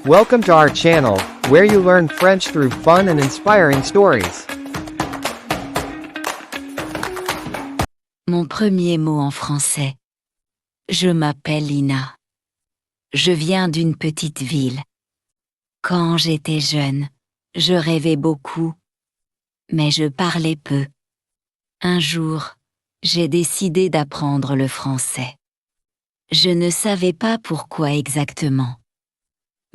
Welcome to our channel, where you learn French through fun and inspiring stories. Mon premier mot en français. Je m'appelle Lina. Je viens d'une petite ville. Quand j'étais jeune, je rêvais beaucoup, mais je parlais peu. Un jour, j'ai décidé d'apprendre le français. Je ne savais pas pourquoi exactement.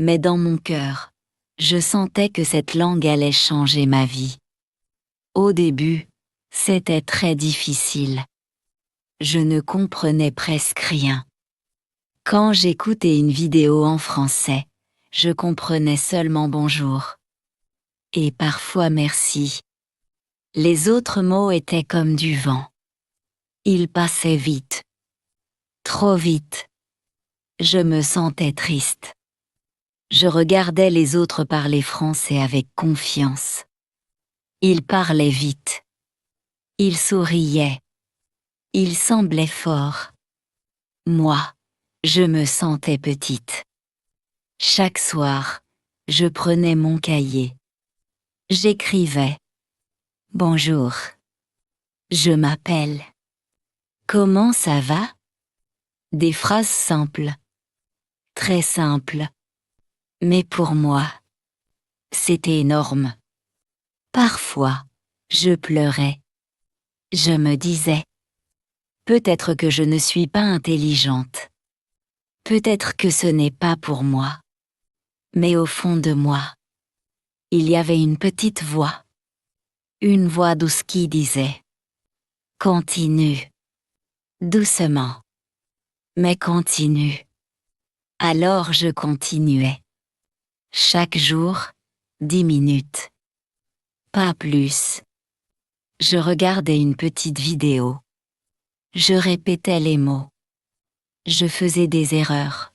Mais dans mon cœur, je sentais que cette langue allait changer ma vie. Au début, c'était très difficile. Je ne comprenais presque rien. Quand j'écoutais une vidéo en français, je comprenais seulement bonjour. Et parfois merci. Les autres mots étaient comme du vent. Ils passaient vite. Trop vite. Je me sentais triste. Je regardais les autres parler français avec confiance. Ils parlaient vite. Ils souriaient. Ils semblaient forts. Moi, je me sentais petite. Chaque soir, je prenais mon cahier. J'écrivais. Bonjour. Je m'appelle. Comment ça va? Des phrases simples. Très simples. Mais pour moi, c'était énorme. Parfois, je pleurais. Je me disais, peut-être que je ne suis pas intelligente. Peut-être que ce n'est pas pour moi. Mais au fond de moi, il y avait une petite voix. Une voix douce qui disait, continue. Doucement. Mais continue. Alors je continuais. Chaque jour, 10 minutes. Pas plus. Je regardais une petite vidéo. Je répétais les mots. Je faisais des erreurs.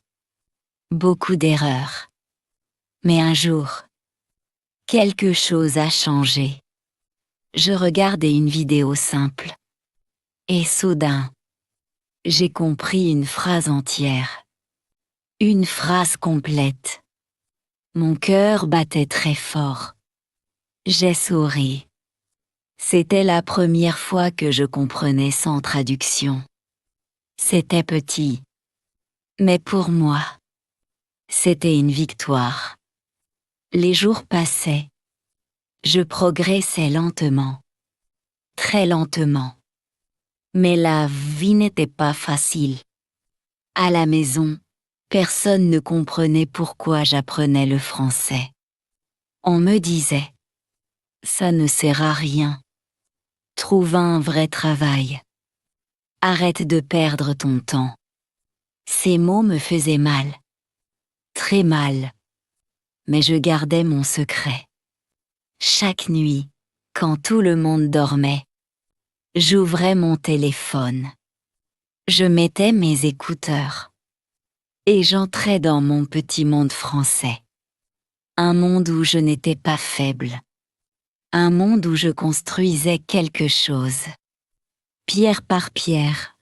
Beaucoup d'erreurs. Mais un jour, quelque chose a changé. Je regardais une vidéo simple. Et soudain, j'ai compris une phrase entière. Une phrase complète. Mon cœur battait très fort. J'ai souri. C'était la première fois que je comprenais sans traduction. C'était petit. Mais pour moi, c'était une victoire. Les jours passaient. Je progressais lentement. Très lentement. Mais la vie n'était pas facile. À la maison, personne ne comprenait pourquoi j'apprenais le français. On me disait, ça ne sert à rien. Trouve un vrai travail. Arrête de perdre ton temps. Ces mots me faisaient mal. Très mal. Mais je gardais mon secret. Chaque nuit, quand tout le monde dormait, j'ouvrais mon téléphone. Je mettais mes écouteurs. Et j'entrais dans mon petit monde français. Un monde où je n'étais pas faible. Un monde où je construisais quelque chose. Pierre par pierre.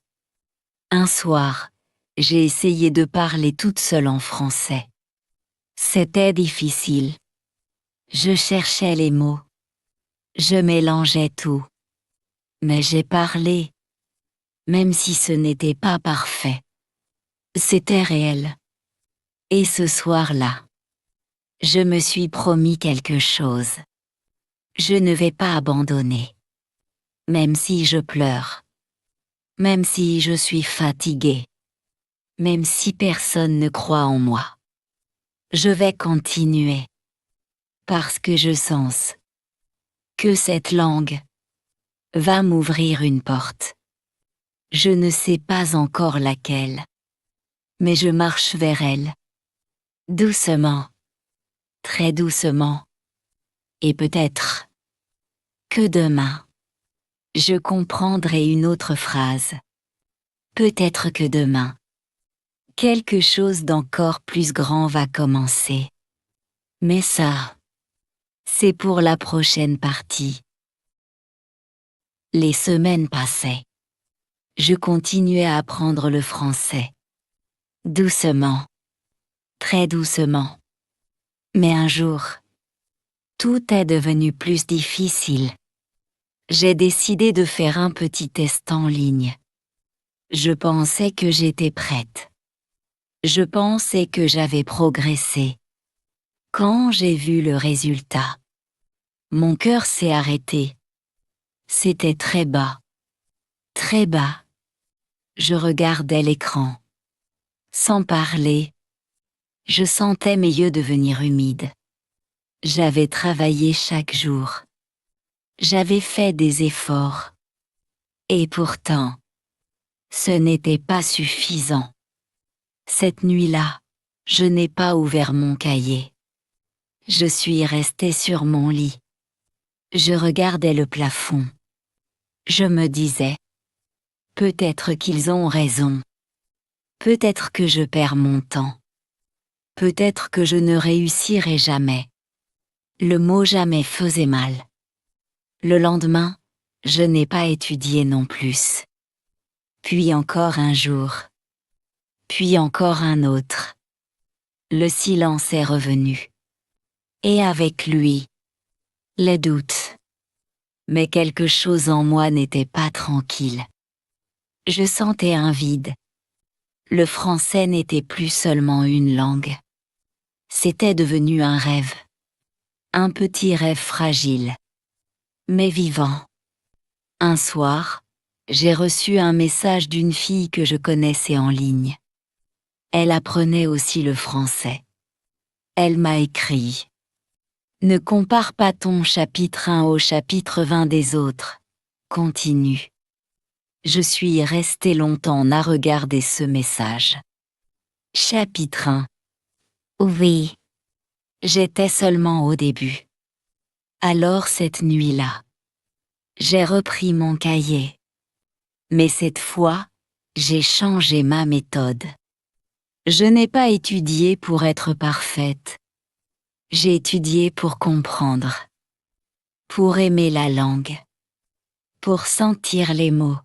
Un soir, j'ai essayé de parler toute seule en français. C'était difficile. Je cherchais les mots. Je mélangeais tout. Mais j'ai parlé, même si ce n'était pas parfait. C'était réel. Et ce soir-là, je me suis promis quelque chose. Je ne vais pas abandonner. Même si je pleure. Même si je suis fatiguée. Même si personne ne croit en moi. Je vais continuer. Parce que je sens que cette langue va m'ouvrir une porte. Je ne sais pas encore laquelle. Mais je marche vers elle. Doucement. Très doucement. Et peut-être que demain, je comprendrai une autre phrase. Peut-être que demain, quelque chose d'encore plus grand va commencer. Mais ça, c'est pour la prochaine partie. Les semaines passaient. Je continuais à apprendre le français. Doucement. Très doucement. Mais un jour, tout est devenu plus difficile. J'ai décidé de faire un petit test en ligne. Je pensais que j'étais prête. Je pensais que j'avais progressé. Quand j'ai vu le résultat, mon cœur s'est arrêté. C'était très bas. Très bas. Je regardais l'écran. Sans parler, je sentais mes yeux devenir humides. J'avais travaillé chaque jour. J'avais fait des efforts. Et pourtant, ce n'était pas suffisant. Cette nuit-là, je n'ai pas ouvert mon cahier. Je suis restée sur mon lit. Je regardais le plafond. Je me disais, peut-être qu'ils ont raison. Peut-être que je perds mon temps. Peut-être que je ne réussirai jamais. Le mot jamais faisait mal. Le lendemain, je n'ai pas étudié non plus. Puis encore un jour. Puis encore un autre. Le silence est revenu. Et avec lui, les doutes. Mais quelque chose en moi n'était pas tranquille. Je sentais un vide. Le français n'était plus seulement une langue. C'était devenu un rêve. Un petit rêve fragile. Mais vivant. Un soir, j'ai reçu un message d'une fille que je connaissais en ligne. Elle apprenait aussi le français. Elle m'a écrit. Ne compare pas ton chapitre 1 au chapitre 20 des autres. Continue. Je suis restée longtemps à regarder ce message. Chapitre 1. Oui. J'étais seulement au début. Alors cette nuit-là, j'ai repris mon cahier. Mais cette fois, j'ai changé ma méthode. Je n'ai pas étudié pour être parfaite. J'ai étudié pour comprendre. Pour aimer la langue. Pour sentir les mots.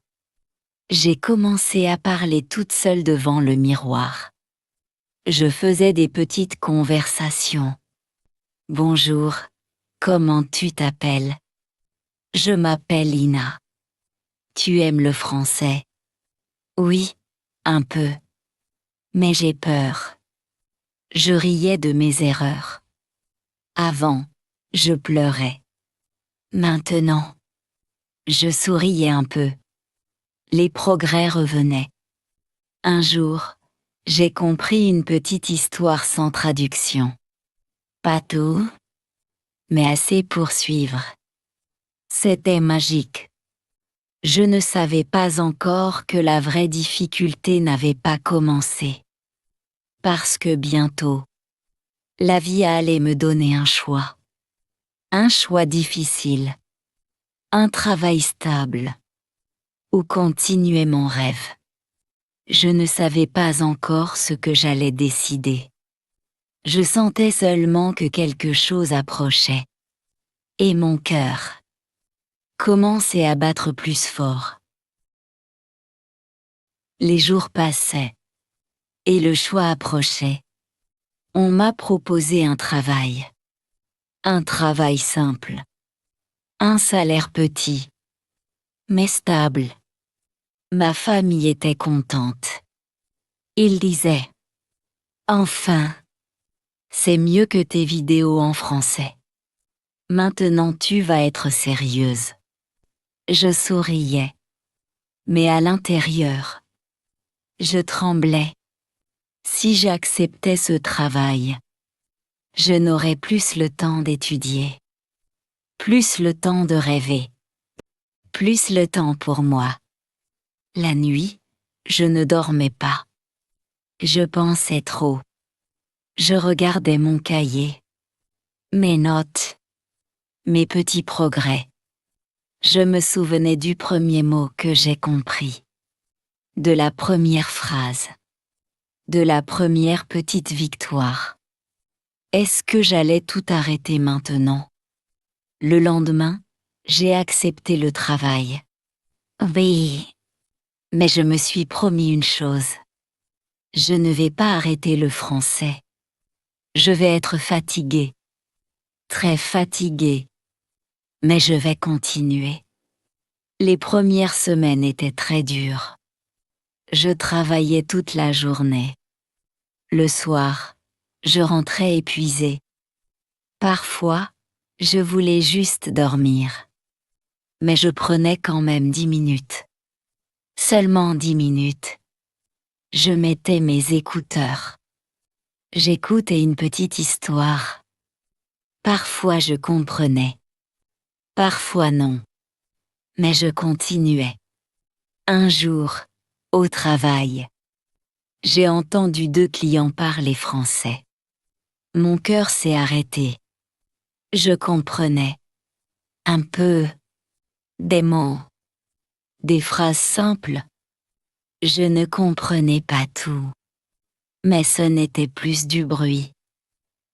J'ai commencé à parler toute seule devant le miroir. Je faisais des petites conversations. Bonjour, comment tu t'appelles? Je m'appelle Ina. Tu aimes le français? Oui, un peu. Mais j'ai peur. Je riais de mes erreurs. Avant, je pleurais. Maintenant, je souriais un peu. Les progrès revenaient. Un jour, j'ai compris une petite histoire sans traduction. Pas tout, mais assez pour suivre. C'était magique. Je ne savais pas encore que la vraie difficulté n'avait pas commencé. Parce que bientôt, la vie allait me donner un choix. Un choix difficile. Un travail stable. Ou continuer mon rêve. Je ne savais pas encore ce que j'allais décider. Je sentais seulement que quelque chose approchait. Et mon cœur commençait à battre plus fort. Les jours passaient. Et le choix approchait. On m'a proposé un travail. Un travail simple. Un salaire petit. Mais stable. Ma famille était contente. Ils disaient, enfin, c'est mieux que tes vidéos en français. Maintenant tu vas être sérieuse. Je souriais. Mais à l'intérieur, je tremblais. Si j'acceptais ce travail, je n'aurais plus le temps d'étudier. Plus le temps de rêver. Plus le temps pour moi. La nuit, je ne dormais pas. Je pensais trop. Je regardais mon cahier. Mes notes. Mes petits progrès. Je me souvenais du premier mot que j'ai compris. De la première phrase. De la première petite victoire. Est-ce que j'allais tout arrêter maintenant? Le lendemain, j'ai accepté le travail. Oui. Mais je me suis promis une chose. Je ne vais pas arrêter le français. Je vais être fatiguée. Très fatiguée. Mais je vais continuer. Les premières semaines étaient très dures. Je travaillais toute la journée. Le soir, je rentrais épuisée. Parfois, je voulais juste dormir. Mais je prenais quand même 10 minutes. Seulement 10 minutes. Je mettais mes écouteurs. J'écoutais une petite histoire. Parfois je comprenais. Parfois non. Mais je continuais. Un jour, au travail, j'ai entendu 2 clients parler français. Mon cœur s'est arrêté. Je comprenais. Un peu. Des mots. Des phrases simples. Je ne comprenais pas tout. Mais ce n'était plus du bruit.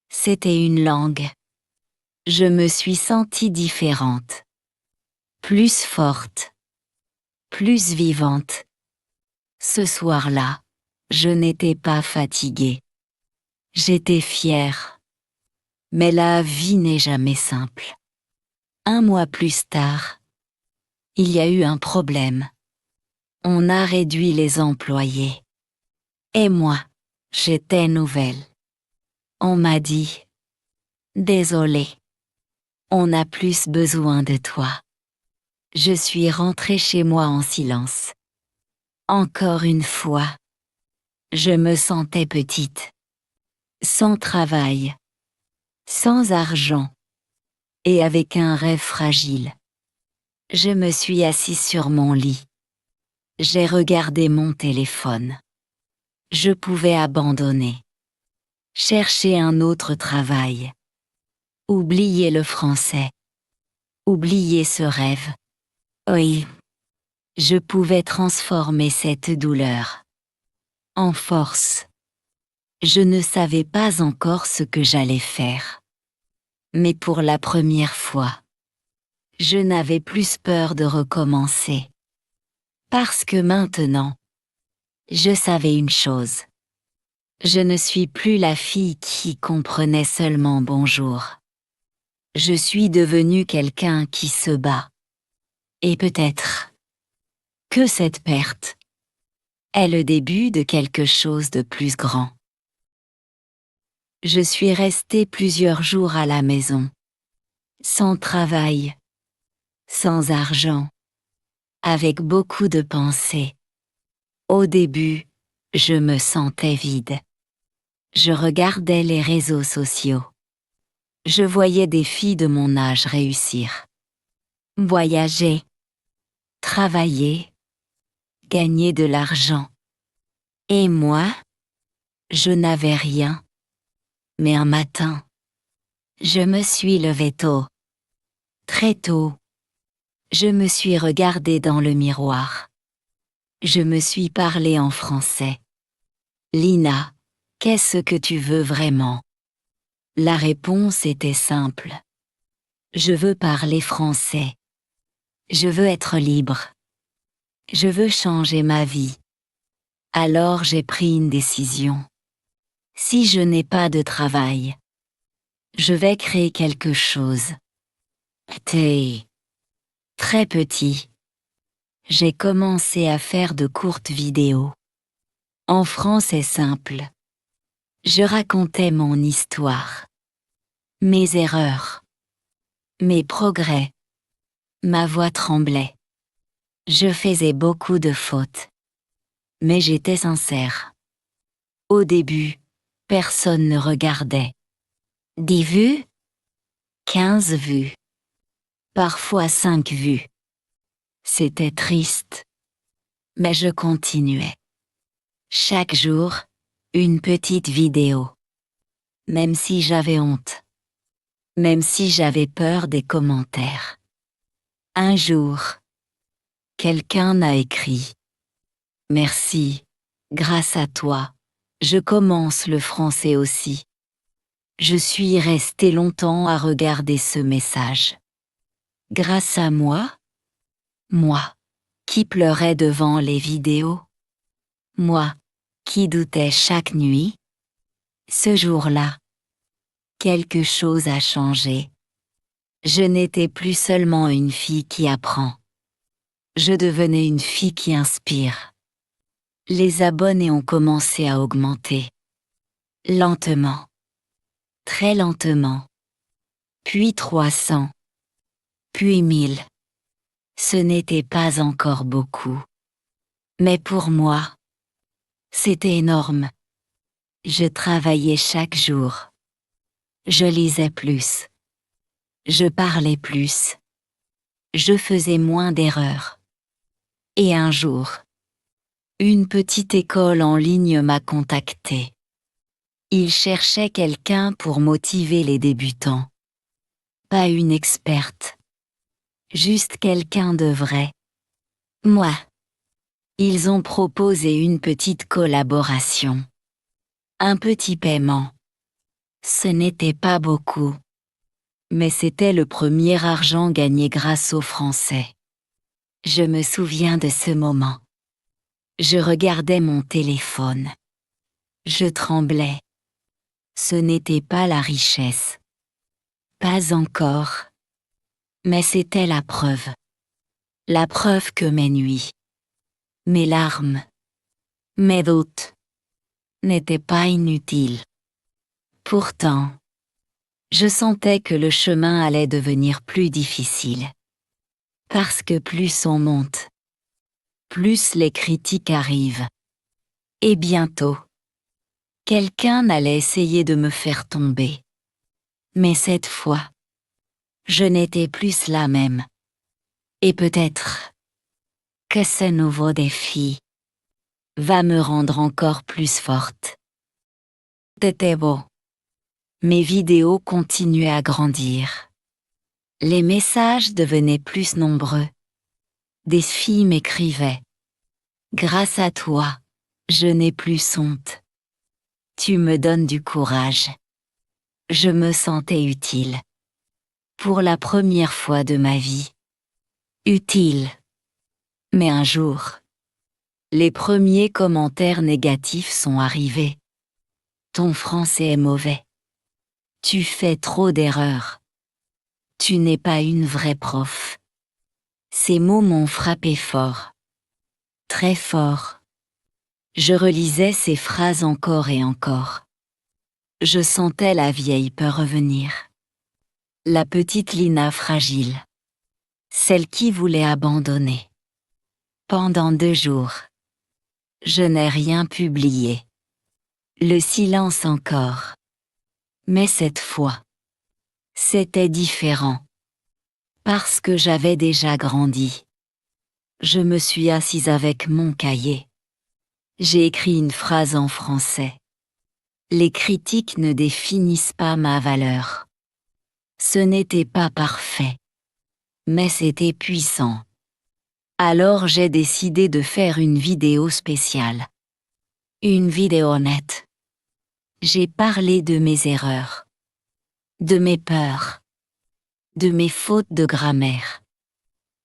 C'était une langue. Je me suis sentie différente. Plus forte. Plus vivante. Ce soir-là, je n'étais pas fatiguée. J'étais fière. Mais la vie n'est jamais simple. 1 mois plus tard, il y a eu un problème. On a réduit les employés. Et moi, j'étais nouvelle. On m'a dit « Désolé, on n'a plus besoin de toi ». Je suis rentrée chez moi en silence. Encore une fois, je me sentais petite. Sans travail, sans argent, et avec un rêve fragile. Je me suis assise sur mon lit. J'ai regardé mon téléphone. Je pouvais abandonner. Chercher un autre travail. Oublier le français. Oublier ce rêve. Oui. Je pouvais transformer cette douleur en force. Je ne savais pas encore ce que j'allais faire. Mais pour la première fois, je n'avais plus peur de recommencer. Parce que maintenant, je savais une chose. Je ne suis plus la fille qui comprenait seulement bonjour. Je suis devenue quelqu'un qui se bat. Et peut-être que cette perte est le début de quelque chose de plus grand. Je suis restée plusieurs jours à la maison, sans travail, sans argent, avec beaucoup de pensées. Au début, je me sentais vide. Je regardais les réseaux sociaux. Je voyais des filles de mon âge réussir. Voyager, travailler, gagner de l'argent. Et moi, je n'avais rien. Mais un matin, je me suis levée tôt. Très tôt. Je me suis regardée dans le miroir. Je me suis parlé en français. Lina, qu'est-ce que tu veux vraiment? La réponse était simple. Je veux parler français. Je veux être libre. Je veux changer ma vie. Alors j'ai pris une décision. Si je n'ai pas de travail, je vais créer quelque chose. Très petit. J'ai commencé à faire de courtes vidéos. En français simple. Je racontais mon histoire. Mes erreurs. Mes progrès. Ma voix tremblait. Je faisais beaucoup de fautes. Mais j'étais sincère. Au début, personne ne regardait. 10 vues? 15 vues. Parfois 5 vues. C'était triste. Mais je continuais. Chaque jour, une petite vidéo. Même si j'avais honte. Même si j'avais peur des commentaires. Un jour, quelqu'un a écrit « Merci, grâce à toi, je commence le français aussi ». Je suis restée longtemps à regarder ce message. Grâce à moi? Moi, qui pleurais devant les vidéos? Moi, qui doutais chaque nuit? Ce jour-là, Quelque chose a changé. Je n'étais plus seulement une fille qui apprend. Je devenais une fille qui inspire. Les abonnés ont commencé à augmenter. Lentement. Très lentement. Puis 300. Puis 1000. Ce n'était pas encore beaucoup. Mais pour moi, c'était énorme. Je travaillais chaque jour. Je lisais plus. Je parlais plus. Je faisais moins d'erreurs. Et un jour, une petite école en ligne m'a contacté. Ils cherchaient quelqu'un pour motiver les débutants. Pas une experte. Juste quelqu'un de vrai. Moi. Ils ont proposé une petite collaboration. Un petit paiement. Ce n'était pas beaucoup. Mais c'était le premier argent gagné grâce aux Français. Je me souviens de ce moment. Je regardais mon téléphone. Je tremblais. Ce n'était pas la richesse. Pas encore. Mais c'était la preuve. La preuve que mes nuits, mes larmes, mes doutes n'étaient pas inutiles. Pourtant, je sentais que le chemin allait devenir plus difficile. Parce que plus on monte, plus les critiques arrivent. Et bientôt, quelqu'un allait essayer de me faire tomber. Mais cette fois, je n'étais plus la même. Et peut-être que ce nouveau défi va me rendre encore plus forte. C'était beau. Mes vidéos continuaient à grandir. Les messages devenaient plus nombreux. Des filles m'écrivaient. Grâce à toi, je n'ai plus honte. Tu me donnes du courage. Je me sentais utile. Pour la première fois de ma vie. Utile. Mais un jour, les premiers commentaires négatifs sont arrivés. Ton français est mauvais. Tu fais trop d'erreurs. Tu n'es pas une vraie prof. Ces mots m'ont frappé fort. Très fort. Je relisais ces phrases encore et encore. Je sentais la vieille peur revenir. La petite Lina fragile. Celle qui voulait abandonner. Pendant 2 jours, je n'ai rien publié. Le silence encore. Mais cette fois, c'était différent. Parce que j'avais déjà grandi. Je me suis assise avec mon cahier. J'ai écrit une phrase en français. Les critiques ne définissent pas ma valeur. Ce n'était pas parfait. Mais c'était puissant. Alors j'ai décidé de faire une vidéo spéciale. Une vidéo honnête. J'ai parlé de mes erreurs. De mes peurs. De mes fautes de grammaire.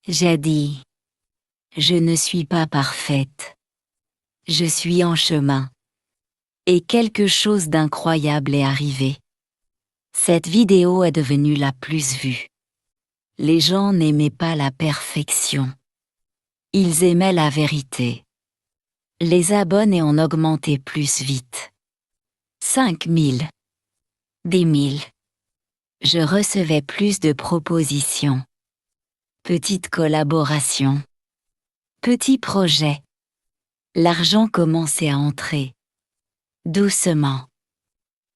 J'ai dit, je ne suis pas parfaite. Je suis en chemin. Et quelque chose d'incroyable est arrivé. Cette vidéo est devenue la plus vue. Les gens n'aimaient pas la perfection. Ils aimaient la vérité. Les abonnés ont augmenté plus vite. 5000. 10 000. Je recevais plus de propositions. Petites collaborations. Petits projets. L'argent commençait à entrer. Doucement.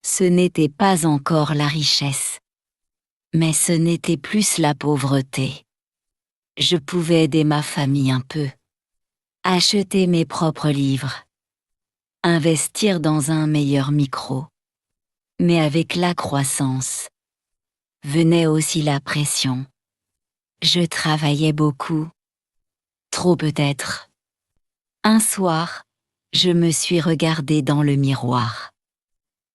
Ce n'était pas encore la richesse. Mais ce n'était plus la pauvreté. Je pouvais aider ma famille un peu. Acheter mes propres livres. Investir dans un meilleur micro. Mais avec la croissance, venait aussi la pression. Je travaillais beaucoup. Trop peut-être. Un soir, je me suis regardée dans le miroir.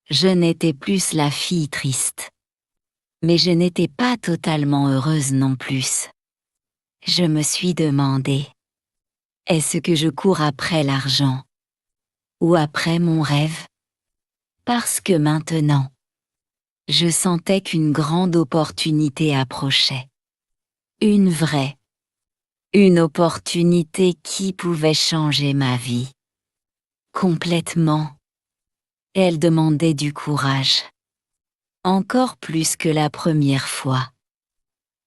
Je n'étais plus la fille triste. Mais je n'étais pas totalement heureuse non plus. Je me suis demandé, est-ce que je cours après l'argent? Ou après mon rêve? Parce que maintenant, Je sentais qu'une grande opportunité approchait. Une vraie. Une opportunité qui pouvait changer ma vie. Complètement. Elle demandait du courage. Encore plus que la première fois.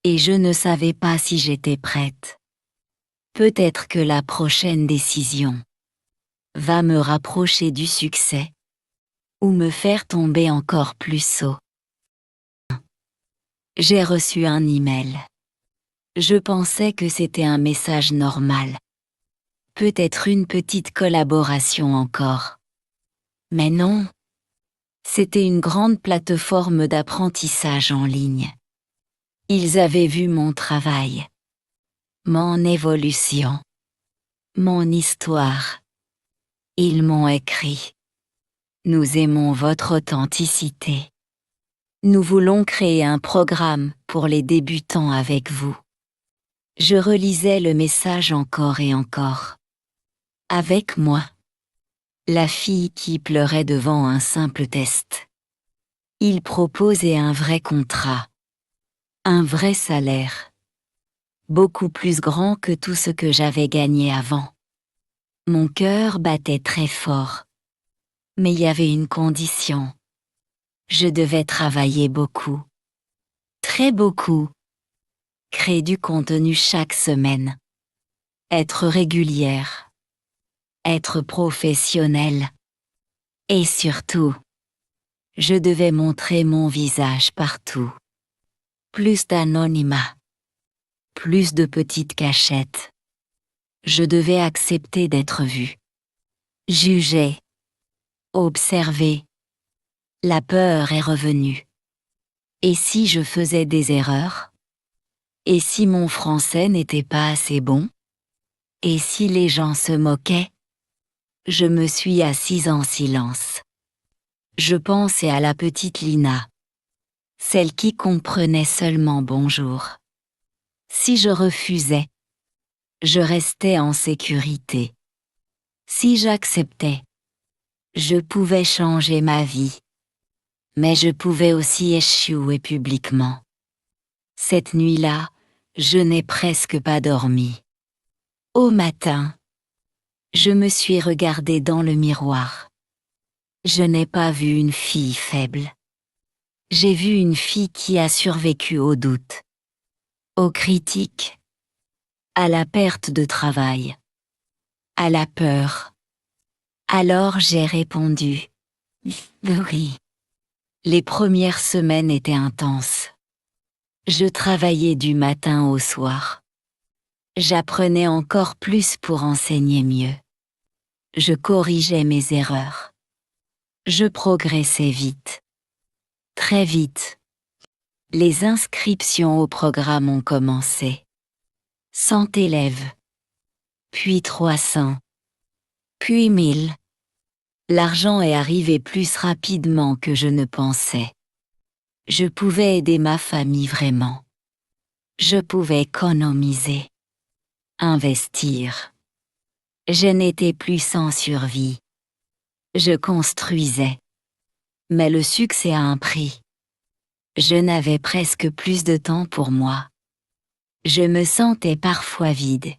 Et je ne savais pas si j'étais prête. Peut-être que la prochaine décision va me rapprocher du succès ou me faire tomber encore plus haut. J'ai reçu un email. Je pensais que c'était un message normal. Peut-être une petite collaboration encore. Mais non. C'était une grande plateforme d'apprentissage en ligne. Ils avaient vu mon travail, mon évolution, mon histoire. Ils m'ont écrit. Nous aimons votre authenticité. Nous voulons créer un programme pour les débutants avec vous. Je relisais le message encore et encore. Avec moi. La fille qui pleurait devant un simple test. Il proposait un vrai contrat. Un vrai salaire. Beaucoup plus grand que tout ce que j'avais gagné avant. Mon cœur battait très fort. Mais il y avait une condition. Je devais travailler beaucoup. Très beaucoup. Créer du contenu chaque semaine. Être régulière. Être professionnelle. Et surtout, je devais montrer mon visage partout. Plus d'anonymat. Plus de petites cachettes. Je devais accepter d'être vue. Jugée. Observée. La peur est revenue. Et si je faisais des erreurs? Et si mon français n'était pas assez bon? Et si les gens se moquaient? Je me suis assise en silence. Je pensais à la petite Lina. Celle qui comprenait seulement bonjour. Si je refusais, je restais en sécurité. Si j'acceptais, je pouvais changer ma vie. Mais je pouvais aussi échouer publiquement. Cette nuit-là, je n'ai presque pas dormi. Au matin, je me suis regardée dans le miroir. Je n'ai pas vu une fille faible. J'ai vu une fille qui a survécu aux doutes, aux critiques, à la perte de travail, à la peur. Alors j'ai répondu « Oui ». Les premières semaines étaient intenses. Je travaillais du matin au soir. J'apprenais encore plus pour enseigner mieux. Je corrigeais mes erreurs. Je progressais vite. Très vite. Les inscriptions au programme ont commencé. 100 élèves. Puis 300. Puis 1000. L'argent est arrivé plus rapidement que je ne pensais. Je pouvais aider ma famille vraiment. Je pouvais économiser. Investir. Je n'étais plus sans survie. Je construisais. Mais le succès a un prix. Je n'avais presque plus de temps pour moi. Je me sentais parfois vide.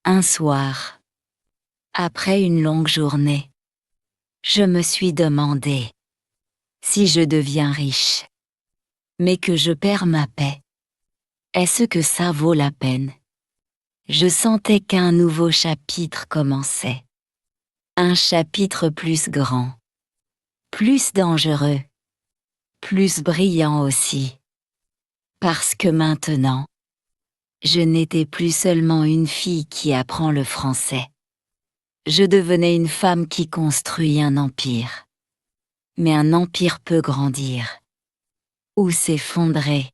Un soir, après une longue journée, je me suis demandé si je deviens riche, mais que je perds ma paix. Est-ce que ça vaut la peine? Je sentais qu'un nouveau chapitre commençait. Un chapitre plus grand, plus dangereux, plus brillant aussi. Parce que maintenant, je n'étais plus seulement une fille qui apprend le français. Je devenais une femme qui construit un empire. Mais un empire peut grandir. Ou s'effondrer.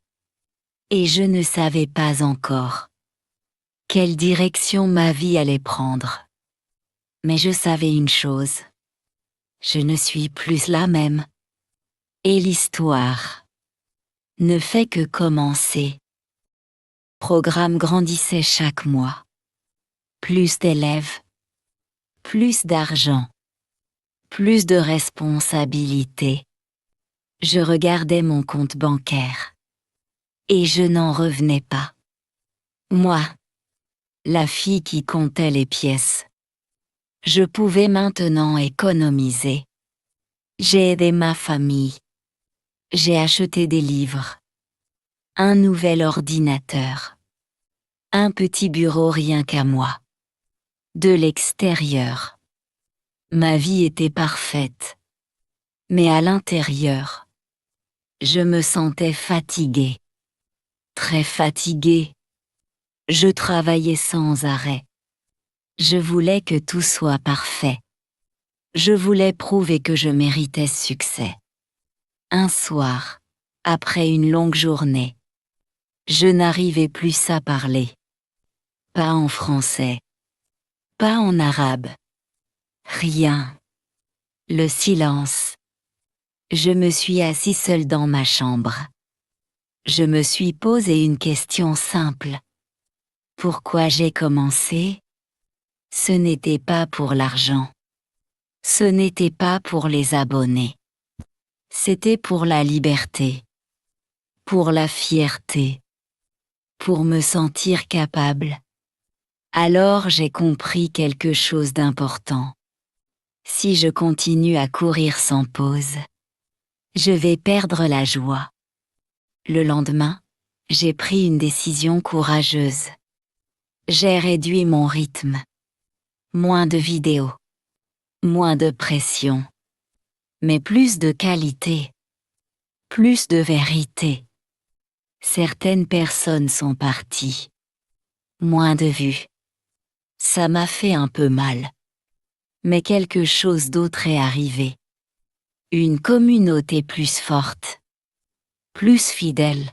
Et je ne savais pas encore quelle direction ma vie allait prendre. Mais je savais une chose. Je ne suis plus la même. Et l'histoire ne fait que commencer. Le programme grandissait chaque mois. Plus d'élèves. Plus d'argent. Plus de responsabilités. Je regardais mon compte bancaire. Et je n'en revenais pas. Moi, la fille qui comptait les pièces. Je pouvais maintenant économiser. J'ai aidé ma famille. J'ai acheté des livres. Un nouvel ordinateur. Un petit bureau rien qu'à moi. De l'extérieur. Ma vie était parfaite. Mais à l'intérieur, je me sentais fatiguée. Très fatiguée. Je travaillais sans arrêt. Je voulais que tout soit parfait. Je voulais prouver que je méritais ce succès. Un soir, après une longue journée, je n'arrivais plus à parler. Pas en français. Pas en arabe. Rien. Le silence. Je me suis assis seule dans ma chambre. Je me suis posé une question simple. Pourquoi j'ai commencé? Ce n'était pas pour l'argent. Ce n'était pas pour les abonnés. C'était pour la liberté. Pour la fierté. Pour me sentir capable. Alors j'ai compris quelque chose d'important. Si je continue à courir sans pause, je vais perdre la joie. Le lendemain, j'ai pris une décision courageuse. J'ai réduit mon rythme. Moins de vidéos. Moins de pression. Mais plus de qualité. Plus de vérité. Certaines personnes sont parties. Moins de vues. Ça m'a fait un peu mal. Mais quelque chose d'autre est arrivé. Une communauté plus forte. Plus fidèle.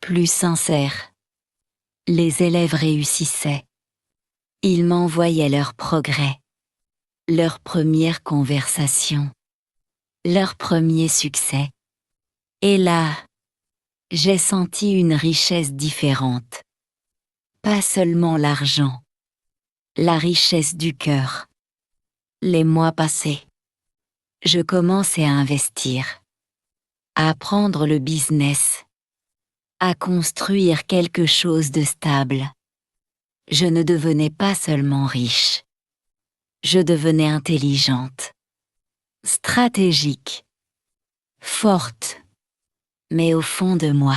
Plus sincère. Les élèves réussissaient. Ils m'envoyaient leurs progrès. Leurs premières conversations. Leurs premiers succès. Et là, j'ai senti une richesse différente. Pas seulement l'argent. La richesse du cœur. Les mois passés. Je commençais à investir. À apprendre le business. À construire quelque chose de stable. Je ne devenais pas seulement riche. Je devenais intelligente. Stratégique. Forte. Mais au fond de moi,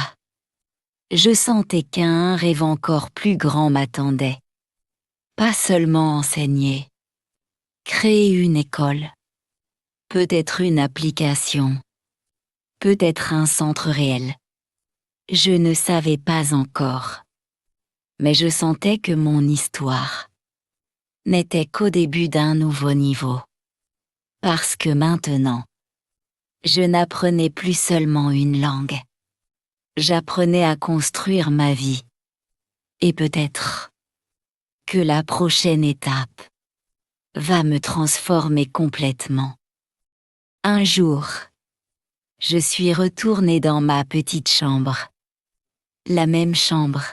je sentais qu'un rêve encore plus grand m'attendait. Pas seulement enseigner. Créer une école. Peut-être une application. Peut-être un centre réel. Je ne savais pas encore. Mais je sentais que mon histoire n'était qu'au début d'un nouveau niveau. Parce que maintenant, je n'apprenais plus seulement une langue. J'apprenais à construire ma vie. Et peut-être que la prochaine étape va me transformer complètement. Un jour, je suis retournée dans ma petite chambre. La même chambre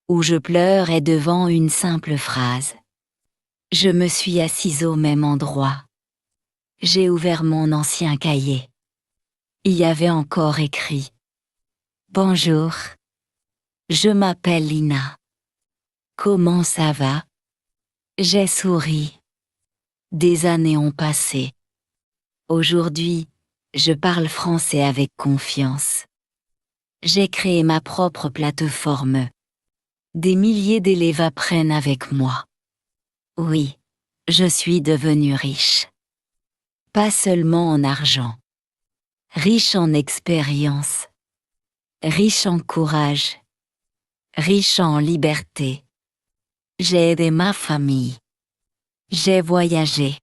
où je pleurais devant une simple phrase. Je me suis assise au même endroit. J'ai ouvert mon ancien cahier. Il y avait encore écrit « Bonjour, je m'appelle Lina. Comment ça va ?» J'ai souri. Des années ont passé. Aujourd'hui, je parle français avec confiance. J'ai créé ma propre plateforme. Des milliers d'élèves apprennent avec moi. Oui, je suis devenue riche. Pas seulement en argent. Riche en expérience. Riche en courage. Riche en liberté. J'ai aidé ma famille. J'ai voyagé.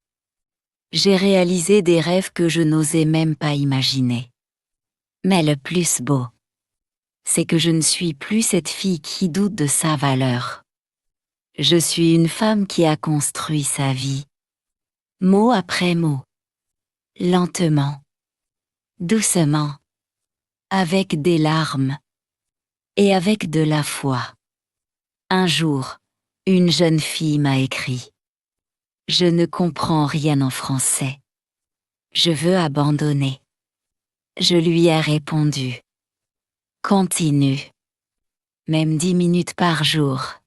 J'ai réalisé des rêves que je n'osais même pas imaginer. Mais le plus beau, c'est que je ne suis plus cette fille qui doute de sa valeur. Je suis une femme qui a construit sa vie. Mot après mot. Lentement. Doucement. Avec des larmes. Et avec de la foi. Un jour, une jeune fille m'a écrit. Je ne comprends rien en français. Je veux abandonner. Je lui ai répondu. Continue. Même 10 minutes par jour.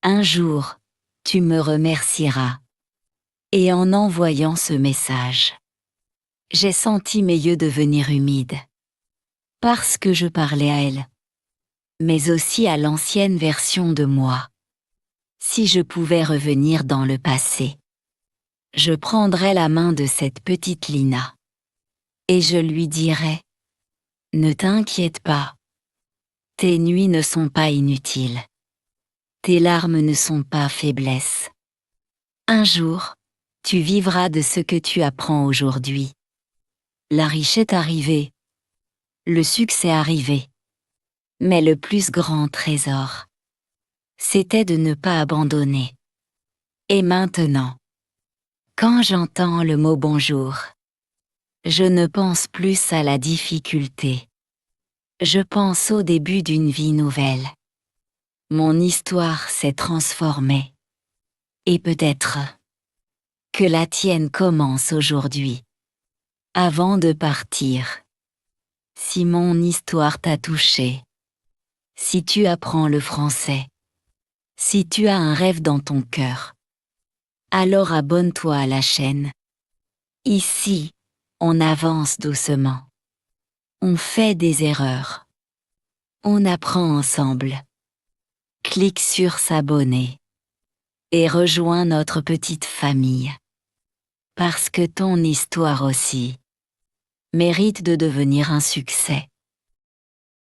Un jour, tu me remercieras. Et en envoyant ce message, j'ai senti mes yeux devenir humides. Parce que je parlais à elle. Mais aussi à l'ancienne version de moi. Si je pouvais revenir dans le passé, je prendrais la main de cette petite Lina. Et je lui dirais, ne t'inquiète pas. Tes nuits ne sont pas inutiles. Tes larmes ne sont pas faiblesse. Un jour, tu vivras de ce que tu apprends aujourd'hui. La richesse est arrivée. Le succès arrivé. Mais le plus grand trésor, c'était de ne pas abandonner. Et maintenant, quand j'entends le mot bonjour, je ne pense plus à la difficulté. Je pense au début d'une vie nouvelle. Mon histoire s'est transformée. Et peut-être que la tienne commence aujourd'hui. Avant de partir, si mon histoire t'a touché, si tu apprends le français, si tu as un rêve dans ton cœur, alors abonne-toi à la chaîne. Ici, on avance doucement. On fait des erreurs. On apprend ensemble. Clique sur s'abonner et rejoins notre petite famille. Parce que ton histoire aussi mérite de devenir un succès.